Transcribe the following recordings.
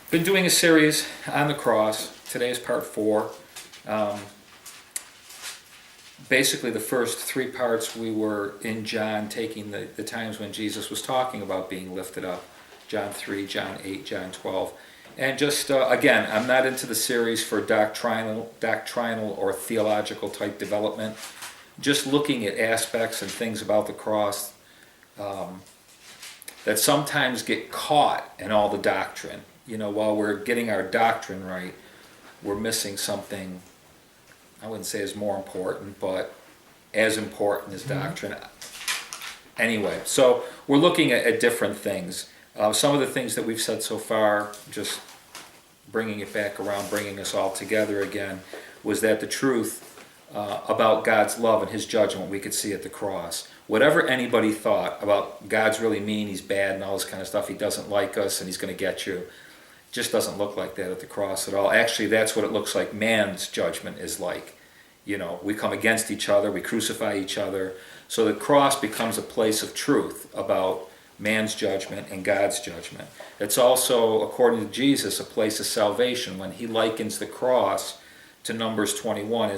Been doing a series on the cross. Today is part 4. Um, Basically, the first 3 parts we were in John, taking the times when Jesus was talking about being lifted up. John 3, John 8, John 12. And just, again, I'm not into the series for doctrinal or theological type development. Just looking at aspects and things about the cross that sometimes get caught in all the doctrine. You know, while we're getting our doctrine right, we're missing something, I wouldn't say is more important, but as important as doctrine. Anyway, so we're looking at different things. Some of the things that we've said so far, just bringing it back around, bringing us all together again, was that the truth about God's love and His judgment we could see at the cross. Whatever anybody thought about God's really mean, He's bad and all this kind of stuff, He doesn't like us and He's going to get you, just doesn't look like that at the cross at all. Actually, that's what it looks like man's judgment is like. You know, we come against each other, we crucify each other. So the cross becomes a place of truth about man's judgment and God's judgment. It's also, according to Jesus, a place of salvation when He likens the cross to Numbers 21.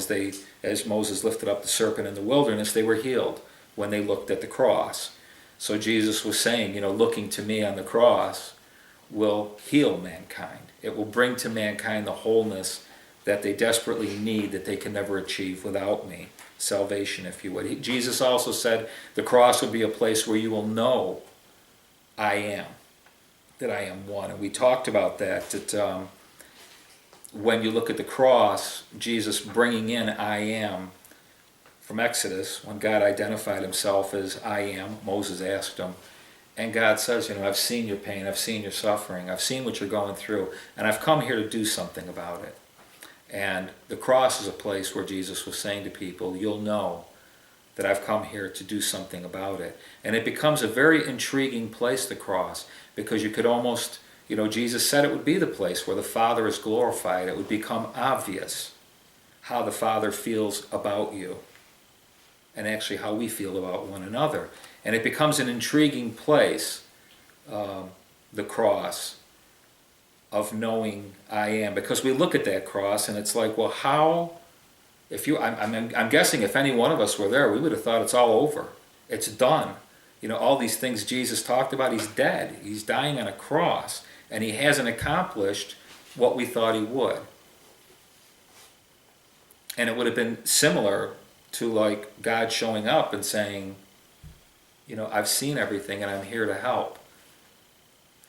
As Moses lifted up the serpent in the wilderness, they were healed when they looked at the cross. So Jesus was saying, you know, looking to me on the cross will heal mankind. It will bring to mankind the wholeness that they desperately need, that they can never achieve without me. Salvation, if you would. Jesus also said the cross will be a place where you will know I am, that I am one. And we talked about that when you look at the cross, Jesus bringing in I am from Exodus, when God identified Himself as I am, Moses asked Him, and God says, you know, I've seen your pain, I've seen your suffering, I've seen what you're going through, and I've come here to do something about it. And the cross is a place where Jesus was saying to people, you'll know that I've come here to do something about it. And it becomes a very intriguing place, the cross, because you could almost, you know, Jesus said it would be the place where the Father is glorified. It would become obvious how the Father feels about you, and actually how we feel about one another. And it becomes an intriguing place, the cross, of knowing I am. Because we look at that cross and it's like, well, how, I'm guessing if any one of us were there, we would have thought it's all over. It's done. You know, all these things Jesus talked about, He's dead. He's dying on a cross. And He hasn't accomplished what we thought He would. And it would have been similar to like God showing up and saying, you know, I've seen everything and I'm here to help.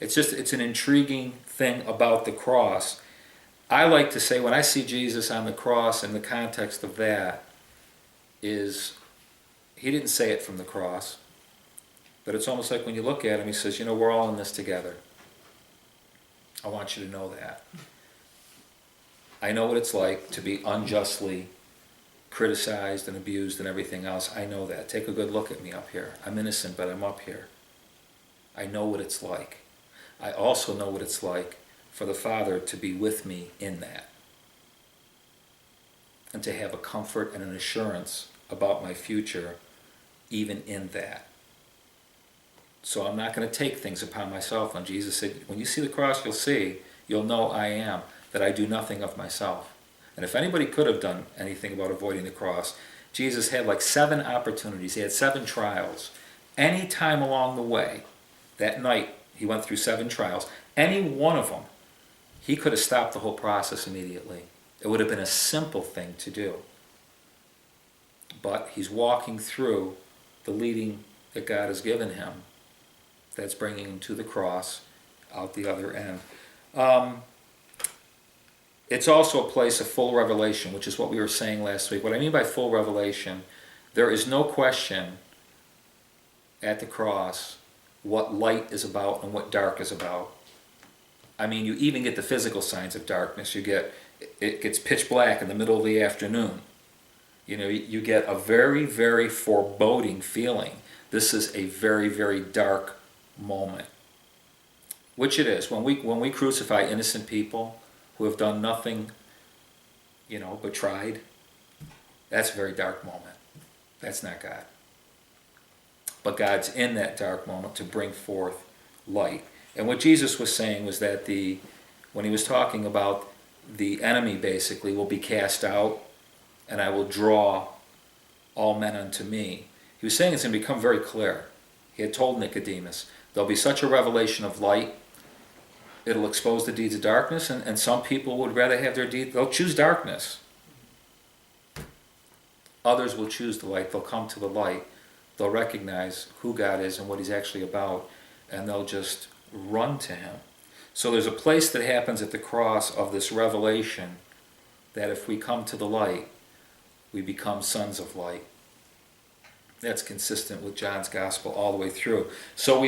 It's an intriguing thing about the cross. I like to say when I see Jesus on the cross in the context of that is, He didn't say it from the cross, but it's almost like when you look at Him, He says, you know, we're all in this together. I want you to know that. I know what it's like to be unjustly criticized and abused and everything else. I know that. Take a good look at me up here. I'm innocent, but I'm up here. I know what it's like. I also know what it's like for the Father to be with me in that, and to have a comfort and an assurance about my future even in that. So I'm not going to take things upon myself. When Jesus said, when you see the cross, you'll know I am, that I do nothing of myself. And if anybody could have done anything about avoiding the cross, Jesus had like 7 opportunities. He had 7 trials. Any time along the way, that night, He went through 7 trials. Any one of them, He could have stopped the whole process immediately. It would have been a simple thing to do. But He's walking through the leading that God has given Him that's bringing Him to the cross out the other end. It's also a place of full revelation, which is what we were saying last week. What I mean by full revelation, there is no question at the cross what light is about and what dark is about. I mean, you even get the physical signs of darkness. It gets pitch black in the middle of the afternoon. You know, you get a very, very foreboding feeling. This is a very, very dark moment. Which it is. When we crucify innocent people who have done nothing, you know, but tried, that's a very dark moment. That's not God. But God's in that dark moment to bring forth light. And what Jesus was saying was that when he was talking about the enemy basically will be cast out, and I will draw all men unto me. He was saying it's going to become very clear. He had told Nicodemus, there'll be such a revelation of light, it'll expose the deeds of darkness, and some people would rather have their deeds, they'll choose darkness. Others will choose the light, they'll come to the light, they'll recognize who God is and what he's actually about, and they'll just run to him. So there's a place that happens at the cross of this revelation that if we come to the light, we become sons of light. That's consistent with John's gospel all the way through. So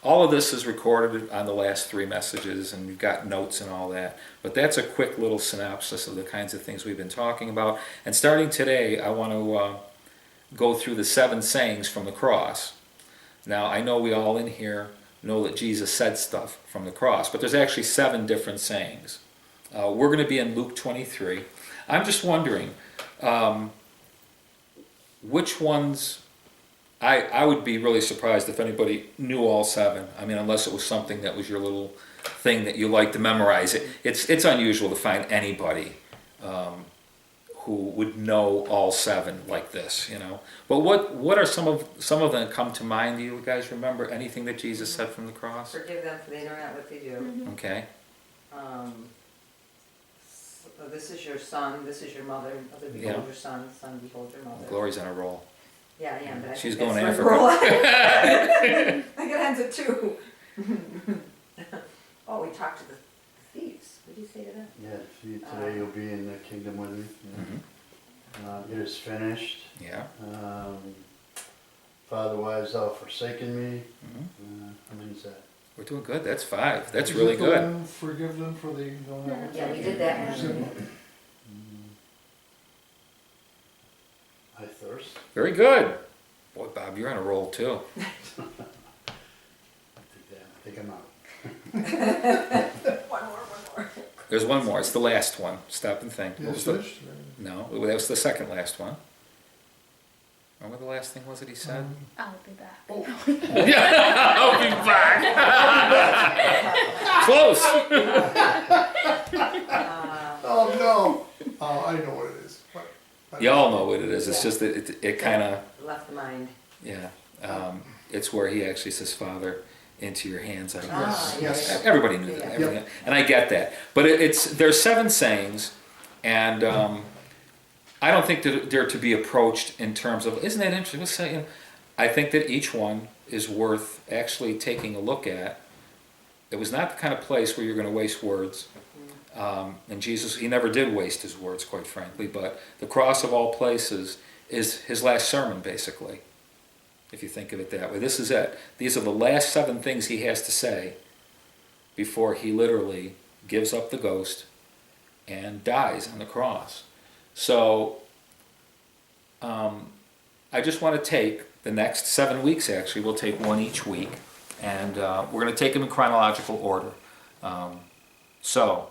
all of this is recorded on the last 3 messages, and we've got notes and all that. But that's a quick little synopsis of the kinds of things we've been talking about. And starting today, I want to go through the 7 sayings from the cross. Now, I know we all in here know that Jesus said stuff from the cross, but there's actually 7 different sayings. We're going to be in Luke 23. I'm just wondering, which ones, I would be really surprised if anybody knew all 7. I mean, unless it was something that was your little thing that you like to memorize. It's unusual to find anybody who would know all 7 like this, you know. But what are some of them that come to mind? Do you guys remember anything that Jesus said from the cross? Forgive them, for they know not what they do. Mm-hmm. Okay. This is your son, this is your mother, mother behold your son behold your mother. Glory's on a roll. Yeah, I am, but I She's think going that's to my Africa. role. I got hands at 2. Oh, we talked to the thieves. What did you say to them? Yeah, see, today you'll be in the kingdom with me. Mm-hmm. It is finished. Yeah. Father, why hast thou forsaken me? Mm-hmm. How many is that? We're doing good. That's 5. That's Is really it the good. one, forgive them for they don't know what Yeah, they we do? did that Is it- one. I thirst. Very good. Boy, Bob, you're on a roll too. I think I'm out. One more. There's one more. It's the last one. Stop and think. Yeah, What it's was the- finished, right? No, that was the second last one. Remember the last thing was that he said? I'll be back. Yeah, I'll be back. Close. Oh, no. Oh, I know what it is. But- You all know what it is. It's just that it kind of, Left the mind. yeah. It's where he actually says, Father, into your hands I Yes, give. yes. Everybody knew that. Yeah. Everybody- And I get that. But there's 7 sayings, and I don't think that they're to be approached in terms of, isn't that interesting? Let's say, I think that each one is worth actually taking a look at. It was not the kind of place where you're going to waste words. And Jesus, he never did waste his words, quite frankly, but the cross of all places is his last sermon, basically, if you think of it that way. This is it. These are the last 7 things he has to say before he literally gives up the ghost and dies on the cross. So I just want to take the next 7 weeks, actually, we'll take one each week, and we're going to take them in chronological order. So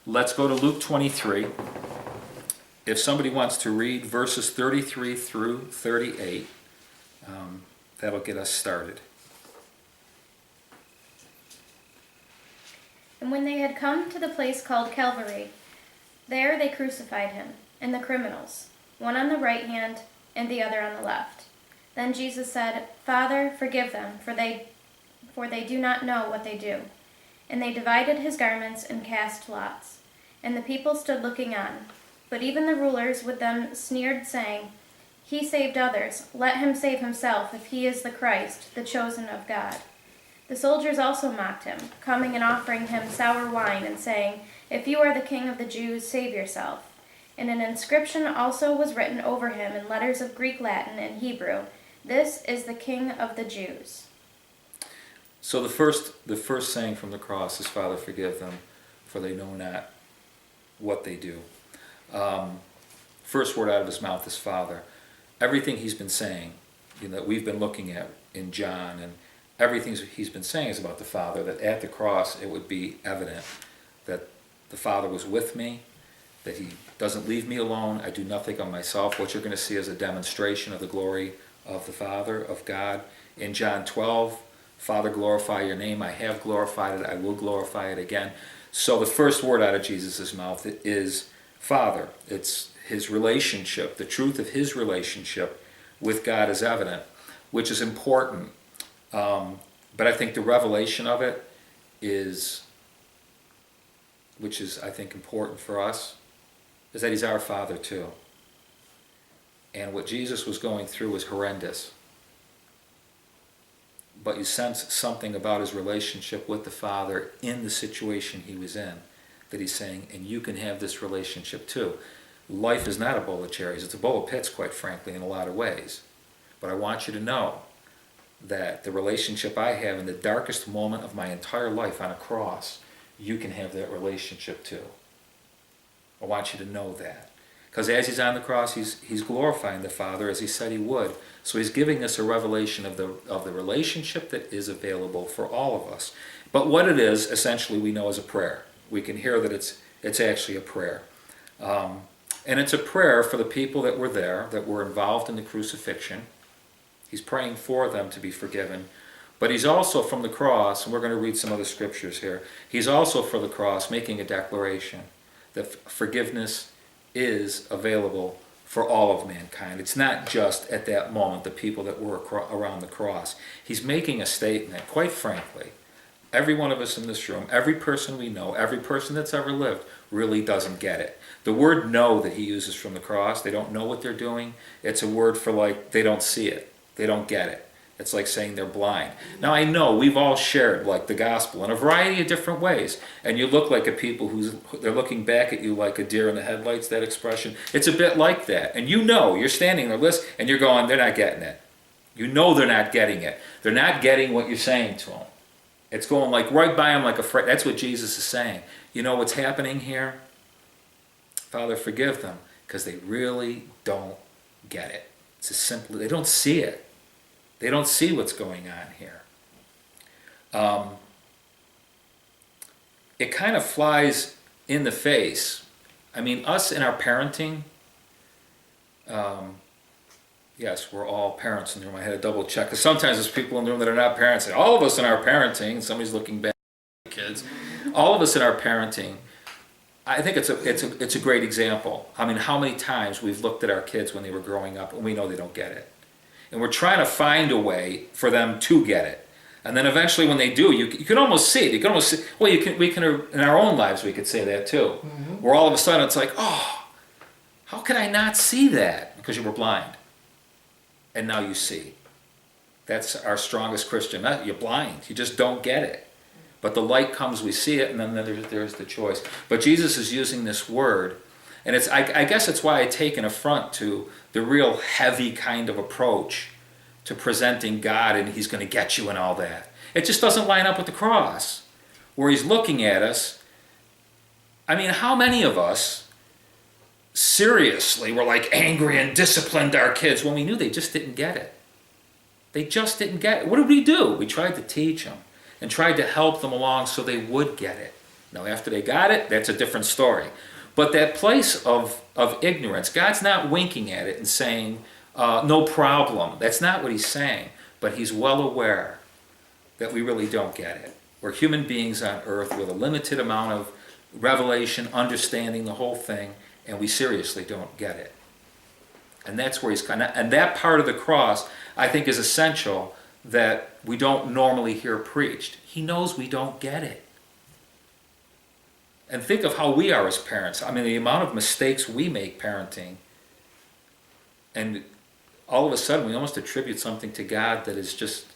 let's go to Luke 23. If somebody wants to read verses 33 through 38, that'll get us started. And when they had come to the place called Calvary, there they crucified him, and the criminals, one on the right hand and the other on the left. Then Jesus said, Father, forgive them, for they do not know what they do. And they divided his garments and cast lots. And the people stood looking on. But even the rulers with them sneered, saying, He saved others. Let him save himself, if he is the Christ, the chosen of God. The soldiers also mocked him, coming and offering him sour wine, and saying, If you are the king of the Jews, save yourself. And an inscription also was written over him in letters of Greek, Latin, and Hebrew, This is the King of the Jews. So the first saying from the cross is, Father, forgive them, for they know not what they do. First word out of his mouth is Father. Everything he's been saying, that we've been looking at in John, and everything he's been saying is about the Father, that at the cross it would be evident that the Father was with me, that he doesn't leave me alone, I do nothing of myself. What you're going to see is a demonstration of the glory of the Father, of God. In John 12, Father, glorify your name. I have glorified it. I will glorify it again. So the first word out of Jesus' mouth is Father. It's his relationship. The truth of his relationship with God is evident, which is important. But I think the revelation of it is, which is, I think, important for us, is that he's our Father too. And what Jesus was going through was horrendous. But you sense something about his relationship with the Father in the situation he was in, that he's saying, and you can have this relationship too. Life is not a bowl of cherries. It's a bowl of pits, quite frankly, in a lot of ways. But I want you to know that the relationship I have in the darkest moment of my entire life on a cross, you can have that relationship too. I want you to know that. Because as he's on the cross, he's glorifying the Father as he said he would. So he's giving us a revelation of the relationship that is available for all of us. But what it is, essentially, we know is a prayer. We can hear that it's actually a prayer. And it's a prayer for the people that were there, that were involved in the crucifixion. He's praying for them to be forgiven. But he's also from the cross, and we're going to read some other scriptures here, he's also for the cross making a declaration that forgiveness is available for all of mankind. It's not just at that moment the people that were around the cross. He's making a statement, quite frankly. Every one of us in this room, every person we know, every person that's ever lived really doesn't get it. The word know that he uses from the cross, they don't know what they're doing. It's a word for like they don't see it. They don't get it. It's like saying they're blind. Now I know we've all shared like the gospel in a variety of different ways, and you look like a people they're looking back at you like a deer in the headlights, that expression. It's a bit like that. And you know, you're standing there listening, and you're going, they're not getting it. You know they're not getting it. They're not getting what you're saying to them. It's going like right by them like a fright. That's what Jesus is saying. You know what's happening here? Father, forgive them, because they really don't get it. It's as simple. They don't see it. They don't see what's going on here. It kind of flies in the face. I mean, us in our parenting, yes, we're all parents in the room. I had to double check, because sometimes there's people in the room that are not parents. All of us in our parenting, somebody's looking back at the kids, all of us in our parenting, I think it's a great example. I mean, how many times we've looked at our kids when they were growing up and we know they don't get it. And we're trying to find a way for them to get it. And then eventually when they do, you can almost see it. You can almost see, well, we can, in our own lives, we could say that too. Mm-hmm. Where all of a sudden it's like, oh, how can I not see that? Because you were blind. And now you see. That's our strongest Christian message. You're blind. You just don't get it. But the light comes, we see it, and then there's the choice. But Jesus is using this word. And I guess it's why I take an affront to the real heavy kind of approach to presenting God and he's going to get you and all that. It just doesn't line up with the cross, where he's looking at us. I mean, how many of us seriously were like angry and disciplined our kids when we knew they just didn't get it? They just didn't get it. What did we do? We tried to teach them and tried to help them along so they would get it. Now, after they got it, that's a different story. But that place of ignorance, God's not winking at it and saying, no problem. That's not what he's saying. But he's well aware that we really don't get it. We're human beings on earth with a limited amount of revelation, understanding the whole thing, and we seriously don't get it. And that's where he's kind of, and that part of the cross, I think, is essential that we don't normally hear preached. He knows we don't get it. And think of how we are as parents. I mean, the amount of mistakes we make parenting, and all of a sudden we almost attribute something to God that is just,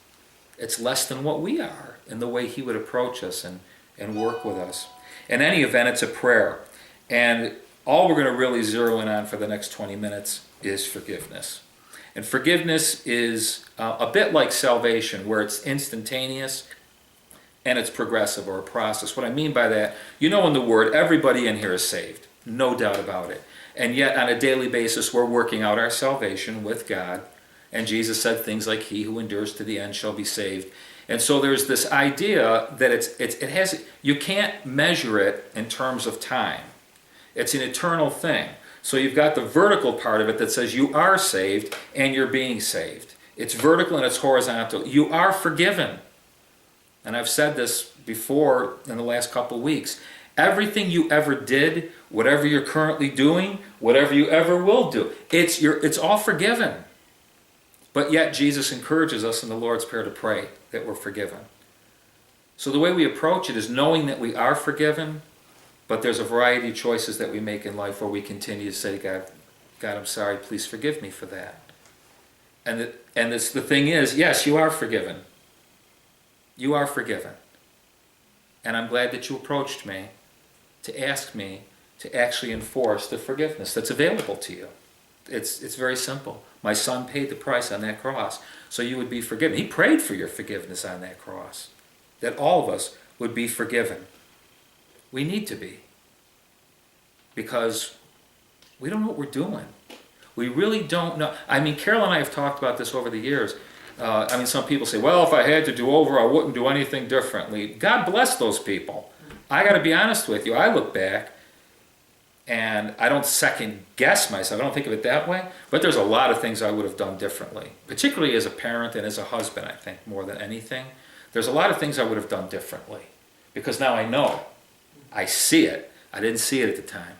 it's less than what we are in the way he would approach us and work with us. In any event, it's a prayer. And all we're going to really zero in on for the next 20 minutes is forgiveness. And forgiveness is a bit like salvation, where it's instantaneous and it's progressive, or a process. What I mean by that, you know in the Word, everybody in here is saved. No doubt about it. And yet on a daily basis, we're working out our salvation with God. And Jesus said things like, he who endures to the end shall be saved. And so there's this idea that it has, you can't measure it in terms of time. It's an eternal thing. So you've got the vertical part of it that says you are saved and you're being saved. It's vertical and it's horizontal. You are forgiven. and I've said this before in the last couple of weeks, everything you ever did, whatever you're currently doing, whatever you ever will do, it's all forgiven. But yet Jesus encourages us in the Lord's Prayer to pray that we're forgiven. So the way we approach it is knowing that we are forgiven, but there's a variety of choices that we make in life where we continue to say to God, I'm sorry, please forgive me for that. And the thing is, yes, you are forgiven. You are forgiven. And I'm glad that you approached me to ask me to actually enforce the forgiveness that's available to you. It's very simple. My son paid the price on that cross so you would be forgiven. He prayed for your forgiveness on that cross, that all of us would be forgiven. We need to be, because we don't know what we're doing. We really don't know. I mean, Carol and I have talked about this over the years. Some people say, well, if I had to do over, I wouldn't do anything differently. God bless those people. I got to be honest with you. I look back, and I don't second guess myself. I don't think of it that way. But there's a lot of things I would have done differently, particularly as a parent and as a husband, I think, more than anything. There's a lot of things I would have done differently, because now I know. I see it. I didn't see it at the time,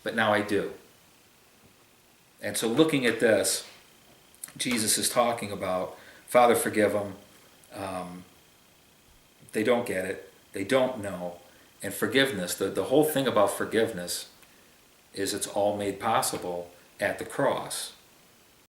but now I do. And so looking at this, Jesus is talking about, Father, forgive them. They don't get it. They don't know. And forgiveness, the whole thing about forgiveness is it's all made possible at the cross.